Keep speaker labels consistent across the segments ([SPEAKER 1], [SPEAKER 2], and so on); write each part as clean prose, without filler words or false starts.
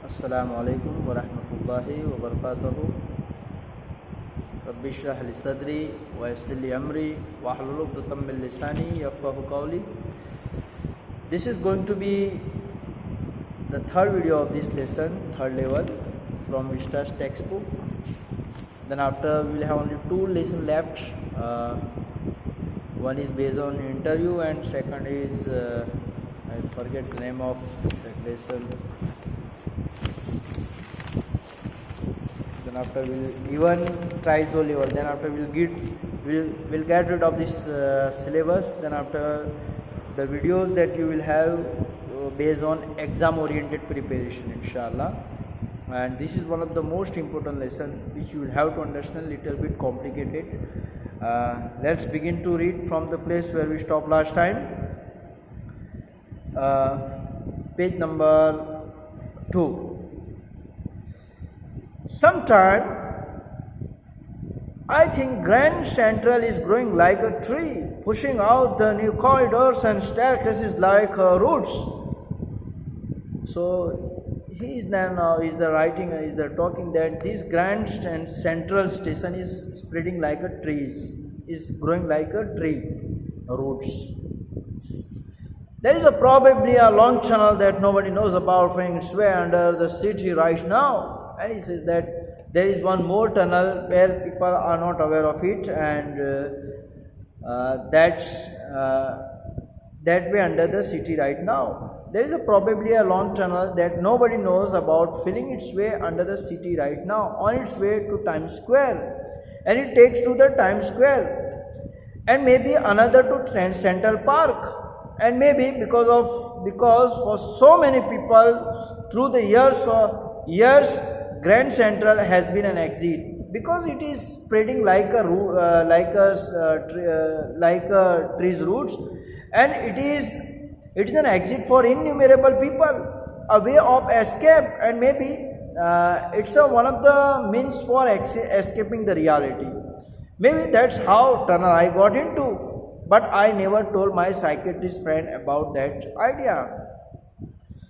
[SPEAKER 1] अस्सलामु अलैकुम वरहमतुल्लाहि वबरकातुहू। रब्बि इश्रह ली सदरी व यस्सिर ली अमरी वहलुल उक़दतम मिन लिसानी यफ़क़हू क़ौली। This is going to be the third video of this lesson, third level from Vista's textbook. Then after we will have only two lessons left. One is based on interview and second is I forget the name of that lesson. Then after we'll even try so level. Then after we'll get rid of this syllabus. Then after the videos that you will have based on exam oriented preparation, inshallah. And this is one of the most important lesson which you will have to understand, little bit complicated. Let's begin to read from the place where we stopped last time. Page number 2. Sometime I think Grand Central is growing like a tree, pushing out the new corridors and staircases like roots. So he is talking that this Grand Central station is spreading like a trees, is growing like a tree, roots. There is probably a long tunnel that nobody knows about, finding its way under the city right now. And he says that there is one more tunnel where people are not aware of it, and that's that way under the city right now. There is probably a long tunnel that nobody knows about, feeling its way under the city right now, on its way to Times Square, and it takes to the Times Square, and maybe another to Central Park, and maybe because for so many people through the years. Grand Central has been an exit because it is spreading like a tree's roots, and it is an exit for innumerable people, a way of escape, and maybe it's one of the means for escaping the reality. Maybe that's how tunnel I got into, but I never told my psychiatrist friend about that idea.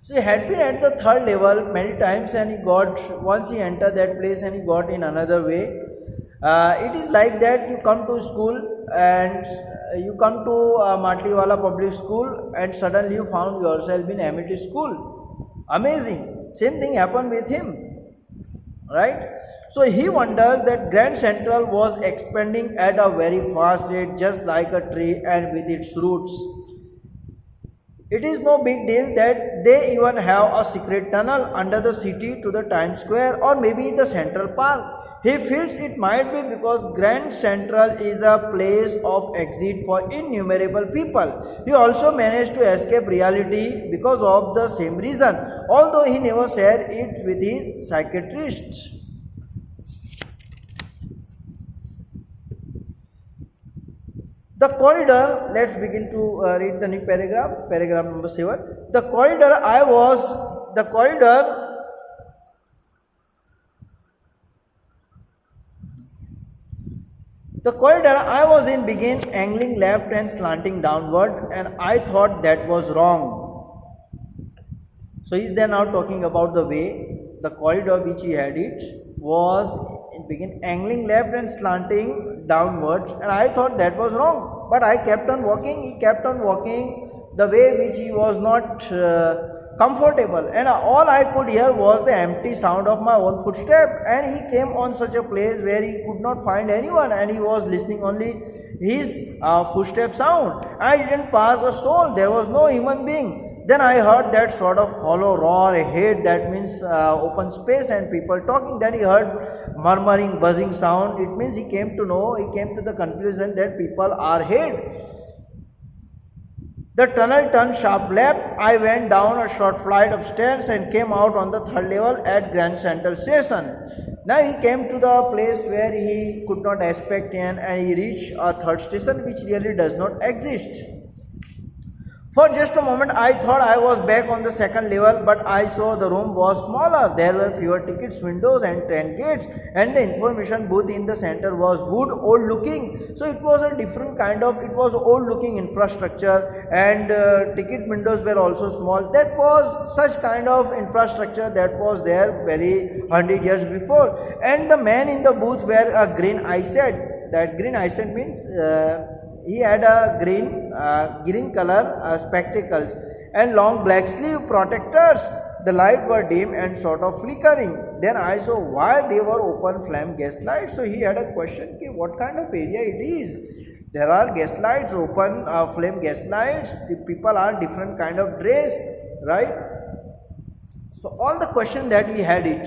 [SPEAKER 1] So he had been at the third level many times, and once he entered that place and he got in another way. It is like that you come to school and you come to Matliwala Public School and suddenly you found yourself in Amity School. Amazing. Same thing happened with him. Right? So he wonders that Grand Central was expanding at a very fast rate, just like a tree and with its roots. It is no big deal that they even have a secret tunnel under the city to the Times Square or maybe the Central Park. He feels it might be because Grand Central is a place of exit for innumerable people. He also managed to escape reality because of the same reason, although he never shared it with his psychiatrist. The corridor, let's begin to read the new paragraph number 7. The corridor I was in began angling left and slanting downward, and I thought that was wrong. So is there now talking about the way, the corridor which he had it was in begin angling left and slanting downward, and I thought that was wrong, but I kept on walking. He kept on walking the way which he was not comfortable, and all I could hear was the empty sound of my own footstep. And he came on such a place where he could not find anyone, and he was listening only his footstep sound. I didn't pass a soul, there was no human being. Then I heard that sort of hollow roar ahead, that means open space and people talking. Then he heard murmuring, buzzing sound. It means he came to the conclusion that people are ahead. The tunnel turned sharp left. I went down a short flight of stairs and came out on the third level at Grand Central Station. Now he came to the place where he could not expect, and he reached a third station which really does not exist. For just a moment, I thought I was back on the second level, but I saw the room was smaller. There were fewer tickets, windows, and 10 gates, and the information booth in the center was wood, old looking. So it was a different kind of, it was old looking infrastructure, and ticket windows were also small. That was such kind of infrastructure that was there very 100 years before. And the man in the booth wear a green eyesight. That green eyesight means he had a green color spectacles and long black sleeve protectors. The light were dim and sort of flickering. Then I saw why they were open flame gas lights. So he had a question, what kind of area it is. There are gas lights, open flame gas lights. The people are different kind of dress, right? So all the question that he had it.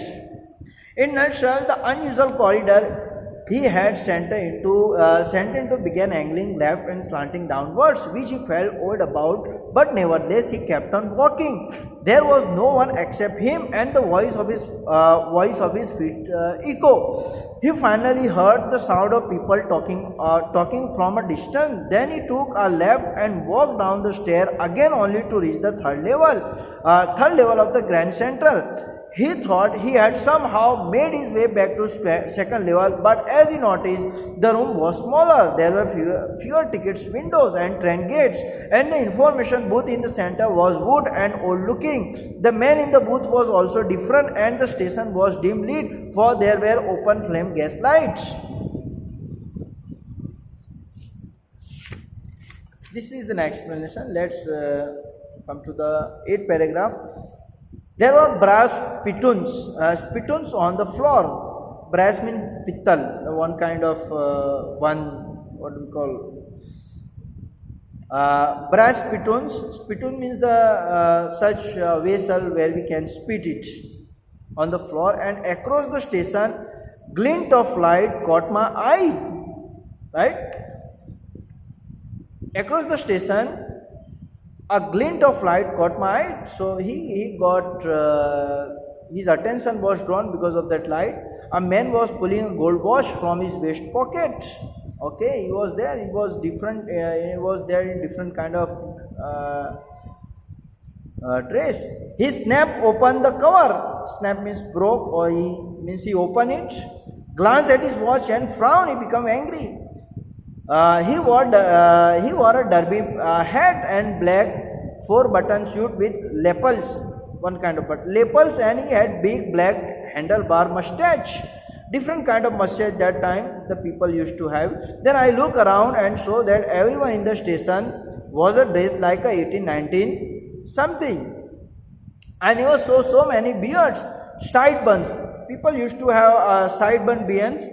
[SPEAKER 1] In nutshell, the unusual corridor he had sent into began angling left and slanting downwards, which he felt odd about, but nevertheless he kept on walking. There was no one except him and the voice of his feet echo. He finally heard the sound of people talking from a distance. Then he took a left and walked down the stair again, only to reach the third level of the Grand Central. He thought he had somehow made his way back to second level, but as he noticed, the room was smaller. There were fewer tickets, windows, and train gates, and the information booth in the center was wood and old looking. The man in the booth was also different, and the station was dim lit, for there were open flame gas lights. This is the next explanation. Let's come to the 8th paragraph. There were brass spittoons on the floor. Brass means pittal, one kind of what do we call? Brass spittoons. Spittoon means the such vessel where we can spit it on the floor, and across the station, glint of light caught my eye. Right? Across the station, a glint of light caught my eye. So he got his attention was drawn because of that light. A man was pulling a gold watch from his waist pocket. Okay, he was there. He was different. He was there in different kind of dress. He snapped open the cover. Snap means broke, or he opened it. Glanced at his watch and frowned. He became angry. He wore a derby hat and black 4-button suit with lapels, one kind of lapels, and he had big black handlebar mustache. Different kind of mustache that time the people used to have. Then I look around and saw that everyone in the station was dressed like a 1819 something, and he was so many beards, sideburns. People used to have sideburn beards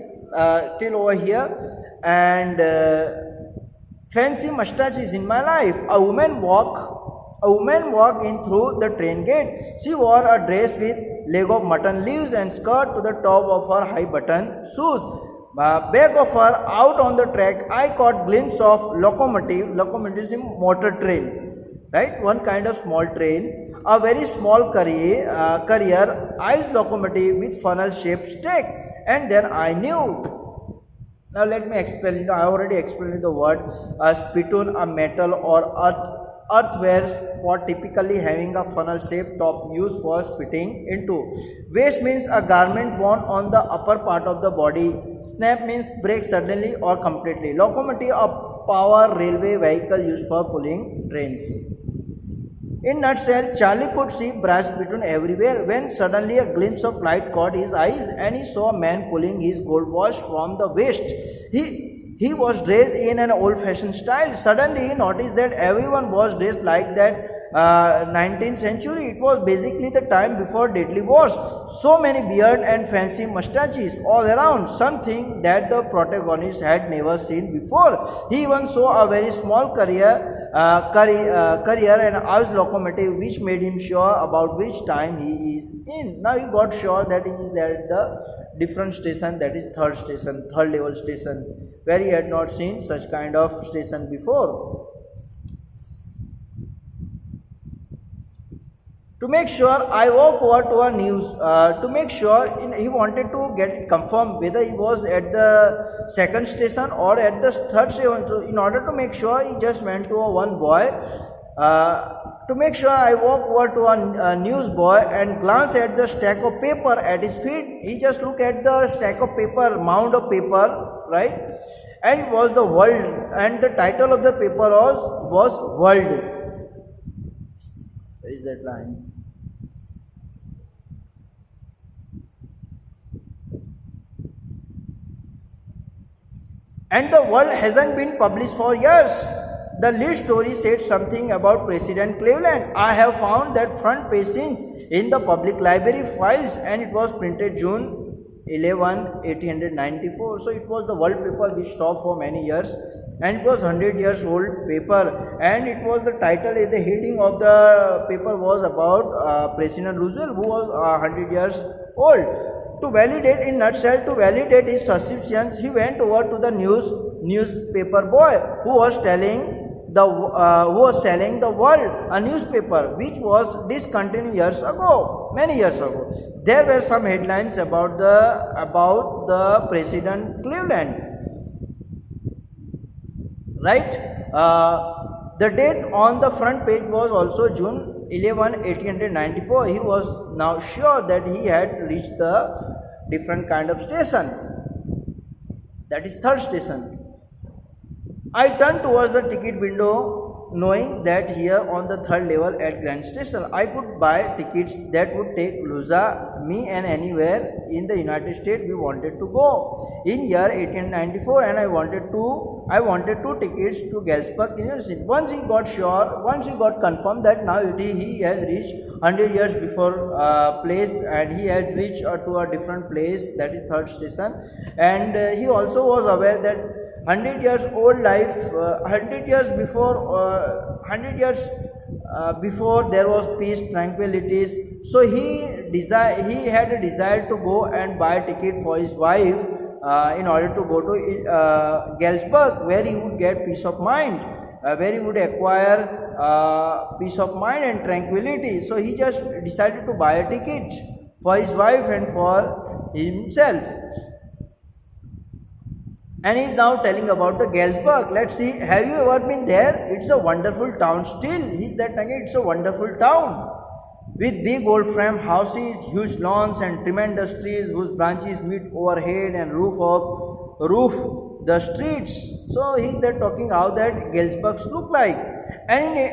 [SPEAKER 1] till over here. And fancy mustaches in my life. A woman walked in through the train gate. She wore a dress with leg of mutton leaves and skirt to the top of her high button shoes. Back of her, out on the track, I caught glimpse of locomotive. Locomotive is a motor train, right? One kind of small train. A very small carrier ice locomotive with funnel shaped stake. And then I knew. Now let me explain. I already explained the word spittoon, a metal or earthenware pot typically having a funnel shaped top used for spitting into. Waist means a garment worn on the upper part of the body. Snap means break suddenly or completely. Locomotive, a power railway vehicle used for pulling trains. In nutshell, Charlie could see brass spittoon everywhere when suddenly a glimpse of light caught his eyes, and he saw a man pulling his gold watch from the waist. He was dressed in an old-fashioned style. Suddenly he noticed that everyone was dressed like that 19th century. It was basically the time before deadly wars. So many beard and fancy mustaches all around, something that the protagonist had never seen before. He even saw a very small carrier and ice locomotive, which made him sure about which time he is in. Now he got sure that he is there at the different station, that is third level station, where he had not seen such kind of station before. To make sure, I walked over to a news to make sure he wanted to get it confirmed whether he was at the second station or at the third station. In order to make sure, he just went to one boy To make sure, I walk over to a newsboy and glance at the stack of paper at his feet. He just looked at the stack of paper, mound of paper, right? And it was the world, and the title of the paper was World. Where is that line? And the world hasn't been published for years. The lead story said something about President Cleveland. I have found that front page scenes in the public library files, and it was printed June 11, 1894. So it was the world paper which stopped for many years, and it was 100 years old paper, and it was the title, the heading of the paper was about President Roosevelt, who was 100 years old. To validate, in nutshell, to validate his suspicions, he went over to the newspaper boy who was selling the World, a newspaper which was discontinued years ago, many years ago. There were some headlines about the President Cleveland, right? The date on the front page was also June 11, 1894. He was now sure that he had reached the different kind of station, that is third station. I turned towards the ticket window, knowing that here on the third level at Grand Station I could buy tickets that would take Louisa, me, and anywhere in the United States we wanted to go in year 1894, and I wanted two tickets to Galesburg University. Once he got confirmed that now he has reached 100 years before place, and he had reached to a different place, that is third station, and he also was aware that 100 years old life, 100 years before there was peace, tranquilities. So he had a desire to go and buy a ticket for his wife in order to go to Galesburg, where he would get peace of mind, where he would acquire peace of mind and tranquility. So he just decided to buy a ticket for his wife and for himself. And he is now telling about the Galesburg. Let's see, have you ever been there? It's a wonderful town still. He's that again, it's a wonderful town with big old frame houses, huge lawns, and tremendous trees whose branches meet overhead and roof the streets. So he's there talking how that Galesburgs look like. And in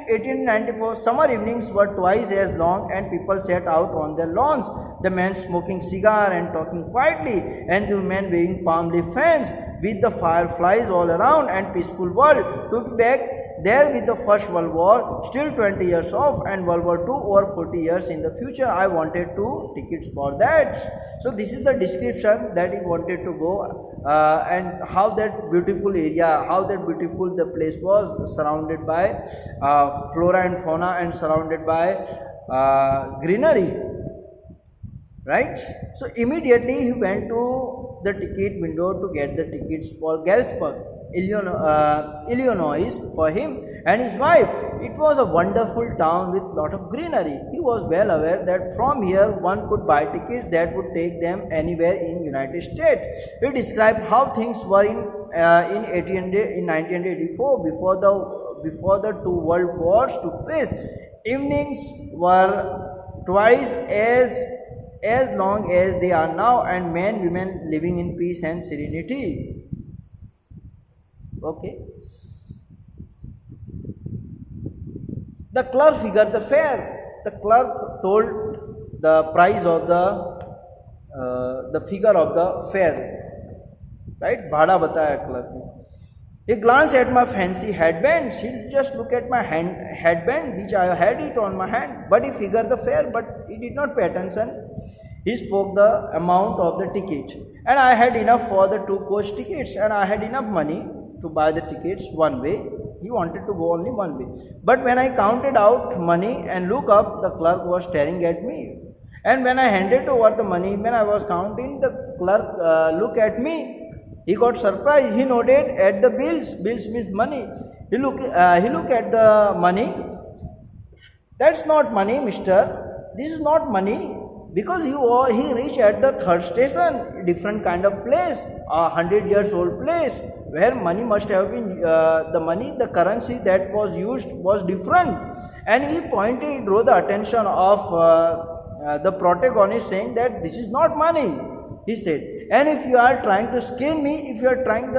[SPEAKER 1] 1894, summer evenings were twice as long, and people sat out on their lawns, the men smoking cigar and talking quietly, and the women waving palm leaf fans with the fireflies all around, and peaceful world. To be back there with the First World War still 20 years off, and World War II over 40 years in the future, I wanted 2 tickets for that. So this is the description that he wanted to go, and how that beautiful area, how that beautiful the place was, surrounded by flora and fauna, and surrounded by greenery, right? So immediately he went to the ticket window to get the tickets for Galesburg, Illinois for him and his wife. It was a wonderful town with lot of greenery. He was well aware that from here one could buy tickets that would take them anywhere in United States. He described how things were in 1984, before the 2 world wars took place. Evenings were twice as long as they are now, and men, women living in peace and serenity. Okay. The clerk figured the fare. The clerk told the price of the figure of the fare. Right? Bhada bataya clerk ne. He glanced at my fancy headbands. He just looked at my headband, which I had it on my hand. But he figured the fare, but he did not pay attention. He spoke the amount of the ticket, and I had enough for the 2 coach tickets, and I had enough money to buy the tickets one way. He wanted to go only one way. But when I counted out money and looked up, the clerk was staring at me. And when I handed over the money, when I was counting, the clerk looked at me. He got surprised. He nodded at the bills. Bills means money. He looked at the money. That's not money, mister. This is not money. Because he reached at the third station, different kind of place, 100 years old place. where money must have been the currency that was used was different. And he drew the attention of the protagonist, saying that this is not money, he said. And if you are trying to skin me, if you are trying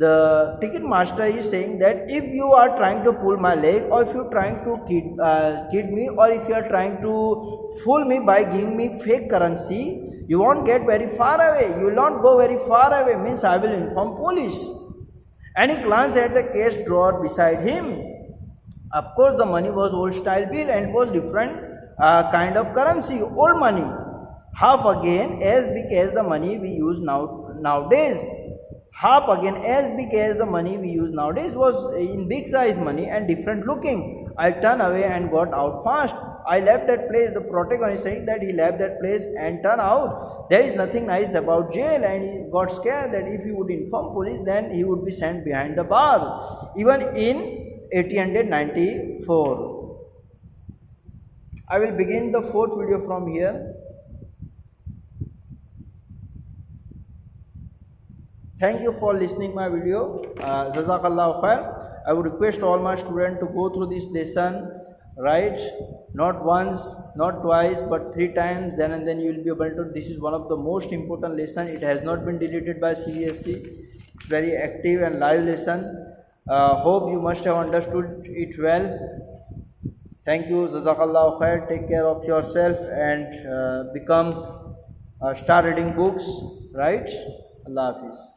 [SPEAKER 1] the ticket master is saying that if you are trying to pull my leg, or if you are trying to kid me, or if you are trying to fool me by giving me fake currency, you won't get very far away, you will not go very far away, means I will inform police. And he glanced at the cash drawer beside him. Of course, the money was old style bill, and it was different kind of currency, old money, half again as big as the money we use nowadays. Half again as big as the money we use nowadays, was in big size money and different looking. I turned away and got out fast. I left that place. The protagonist saying that he left that place and turned out. There is nothing nice about jail, and he got scared that if he would inform police, then he would be sent behind the bar. Even in 1894. I will begin the fourth video from here. Thank you for listening my video. Jazakallah khair. I would request all my students to go through this lesson, right? Not once, not twice, but 3 times. Then and then you will be able to. This is one of the most important lesson. It has not been deleted by CBSE. It's very active and live lesson. Hope you must have understood it well. Thank you. Jazakallah khair. Take care of yourself and start reading books, right? Allah Hafiz.